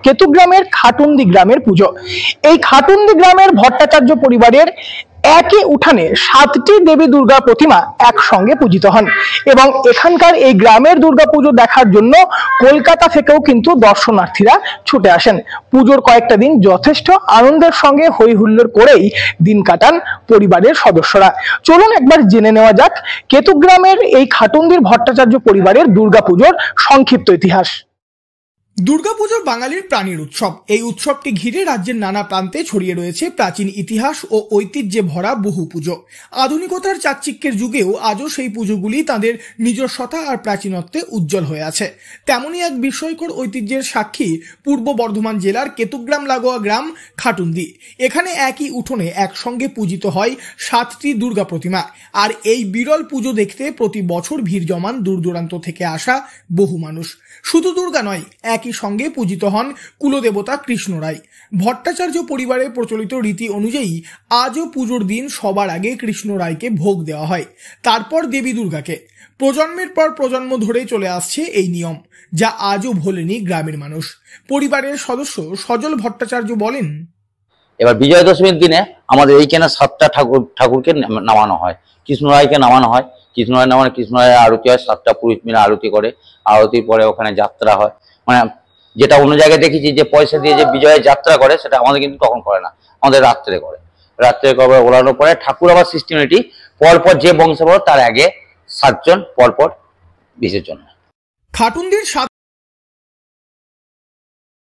কেতুগ্রামের খাটুন্দি গ্রামের পুজো। এই খাটুন্দি গ্রামের ভট্টাচার্য পরিবারের একই উঠানে 7টি দেবী দুর্গা প্রতিমা একসঙ্গে পূজিত হন এবং এখানকার এই গ্রামের দুর্গাপুজো দেখার জন্য কলকাতা থেকেও কিন্তু দর্শনার্থীরা ছুটে আসেন। পুজোর কয়েকটা দিন যথেষ্ট আনন্দের সঙ্গে হই হুল্লোড় করেই দিন কাটান পরিবারের সদস্যরা। চলুন একবার জেনে নেওয়া যাক কেতুগ্রামের এই খাটুন্দির ভট্টাচার্য পরিবারের দুর্গাপুজোর সংক্ষিপ্ত ইতিহাস। দুর্গাপুজো বাঙালির প্রাণীর উৎসব। এই উৎসবকে ঘিরে রাজ্যের নানা প্রান্তে ছড়িয়ে রয়েছে প্রাচীন ইতিহাস ও ঐতিহ্যে ভরা বহু পুজো। আধুনিকতার চাকচিক্যের যুগেও আজও সেই পুজোগুলি তাদের নিজস্বতা আর প্রাচীনত্বে উজ্জ্বল হয়ে আছে। তেমনই এক বিস্ময়কর ঐতিহ্যের সাক্ষী পূর্ব বর্ধমান জেলার কেতুগ্রাম লাগোয়া গ্রাম খাটুন্দি। এখানে একই উঠোনে একসঙ্গে পূজিত হয় 7টি দুর্গা প্রতিমা। আর এই বিরল পুজো দেখতে প্রতি বছর ভিড় জমান দূর দূরান্ত থেকে আসা বহু মানুষ। শুধু দুর্গা নয়, একই সঙ্গে পূজিত হন কুলদেবতা কৃষ্ণ রায়। ভট্টাচার্য পরিবারের প্রচলিত রীতি অনুযায়ী আজও পুজোর দিন সবার আগে কৃষ্ণ রায়কে ভোগ দেওয়া হয়, তারপর দেবী দুর্গাকে। প্রজন্মের পর প্রজন্ম ধরে চলে আসছে এই নিয়ম, যা আজও ভোলেনি গ্রামের মানুষ। পরিবারের সদস্য সজল ভট্টাচার্য বলেন, এবার বিজয়া দশমীর দিনে আমাদের এইখানে 7টা ঠাকুরকে নামানো হয়। কৃষ্ণ রায়কে নামানো হয়, কৃষ্ণ রায় নামানো, কৃষ্ণ রায়ের আরতি হয়, 7টা পুরুষ মিলে আরতি করে। আরতির পরে ওখানে যাত্রা হয়। মানে যেটা অন্য জায়গায় দেখেছি যে পয়সা দিয়ে যে বিজয়ের যাত্রা করে, সেটা আমাদের কিন্তু তখন করে না, আমাদের রাত্রে করে। রাত্রে করে ওড়ানোর পরে ঠাকুর আবার সিস্টেমেটি পরপর যে বংশধর তার আগে 7 জন পরপর বিসর্জন। খাটুন্দির